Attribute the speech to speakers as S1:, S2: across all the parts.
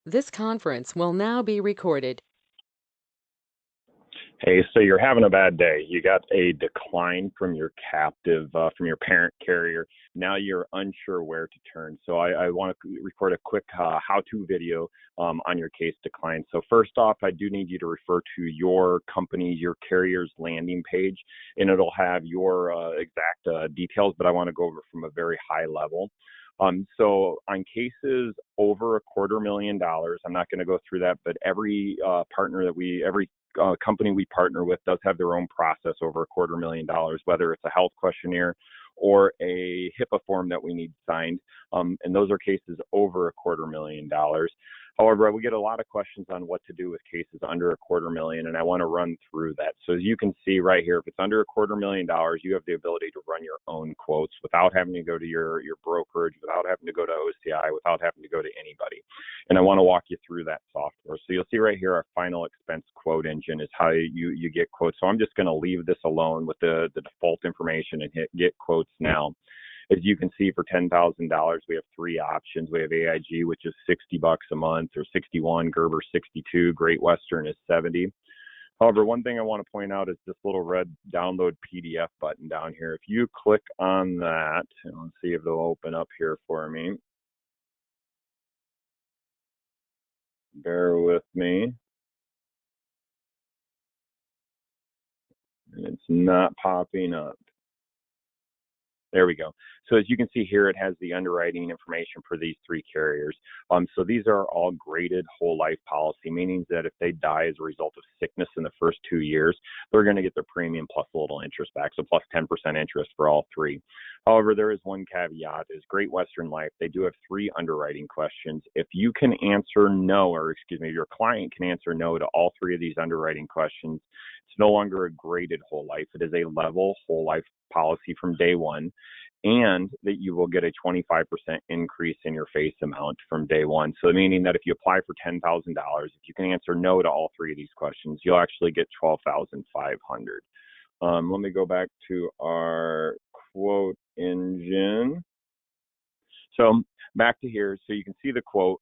S1: This conference will now be recorded.
S2: Hey, so you're having a bad day. You got a decline from your captive, from your parent carrier. Now you're unsure where to turn. So I want to record a quick how-to video on your case decline. So first off, I do need you to refer to your company's, your carrier's landing page, and it'll have your exact details, but I want to go over from a very high level. So on cases over $250,000, I'm not going to go through that, but every every company we partner with does have their own process over $250,000, whether it's a health questionnaire or a HIPAA form that we need signed. And those are cases over $250,000. However, we get a lot of questions on what to do with cases under $250,000, and I want to run through that. So as you can see right here, if it's under $250,000, you have the ability to run your own quotes without having to go to your brokerage, without having to go to OCI, without having to go to anybody. And I want to walk you through that software. So you'll see right here, our final expense quote engine is how you get quotes. So I'm just going to leave this alone with the default information and hit get quotes now. As you can see, for $10,000, we have three options. We have AIG, which is $60 a month, or 61, Gerber 62, Great Western is 70. However, one thing I want to point out is this little red download PDF button down here. If you click on that, and let's see if they'll open up here for me. Bear with me. And it's not popping up. There we go. So as you can see here, it has the underwriting information for these three carriers. So these are all graded whole life policy, meaning that if they die as a result of sickness in the first 2 years, they're going to get their premium plus a little interest back, so plus 10% interest for all three. However, there is one caveat, is Great Western Life, they do have three underwriting questions. If you can answer no, or excuse me, your client can answer no to all three of these underwriting questions, it's no longer a graded whole life. It is a level whole life policy from day one, and that you will get a 25% increase in your face amount from day one. So meaning that if you apply for $10,000, if you can answer no to all three of these questions, you'll actually get $12,500. Let me go back to our quote engine. So back to here, so you can see the quote.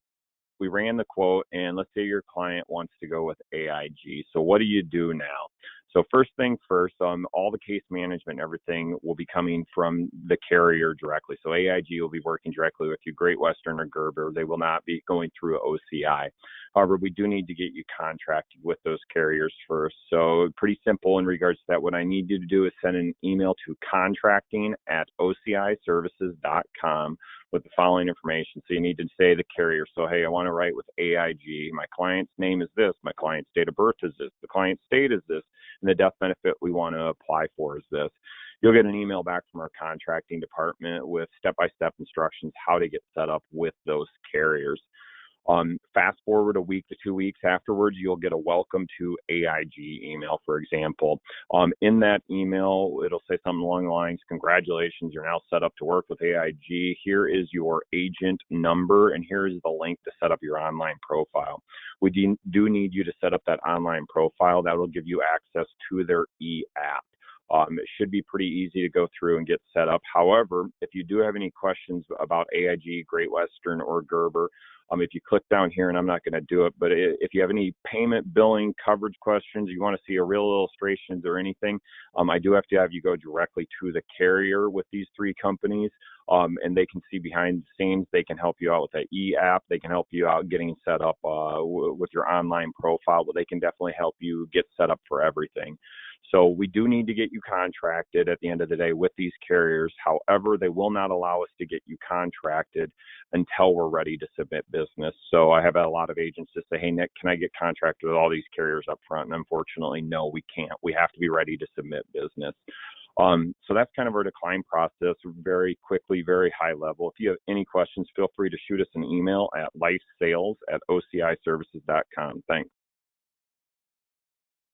S2: We ran the quote, and let's say your client wants to go with AIG. So what do you do now? So first thing first, all the case management and everything will be coming from the carrier directly. So AIG will be working directly with you, Great Western or Gerber. They will not be going through OCI. However, we do need to get you contracted with those carriers first. So pretty simple in regards to that. What I need you to do is send an email to contracting@ociservices.com with the following information. So you need to say the carrier. So, hey, I want to write with AIG. My client's name is this. My client's date of birth is this. The client's state is this. And the death benefit we want to apply for is this. You'll get an email back from our contracting department with step-by-step instructions how to get set up with those carriers. Fast forward a week to 2 weeks afterwards, you'll get a welcome to AIG email, for example. In that email, it'll say something along the lines, congratulations, you're now set up to work with AIG. Here is your agent number, and here is the link to set up your online profile. We do need you to set up that online profile. That will give you access to their e-app. It should be pretty easy to go through and get set up. However, if you do have any questions about AIG, Great Western, or Gerber, if you click down here, and I'm not going to do it, but if you have any payment, billing, coverage questions, you want to see a real illustrations or anything, I do have to have you go directly to the carrier with these three companies, and they can see behind the scenes. They can help you out with that e-app. They can help you out getting set up with your online profile, but they can definitely help you get set up for everything. So we do need to get you contracted at the end of the day with these carriers. However, they will not allow us to get you contracted until we're ready to submit business. So I have a lot of agents that say, hey, Nick, can I get contracted with all these carriers up front? And unfortunately, no, we can't. We have to be ready to submit business. So that's kind of our decline process, very quickly, very high level. If you have any questions, feel free to shoot us an email at lifesales@ociservices.com. Thanks.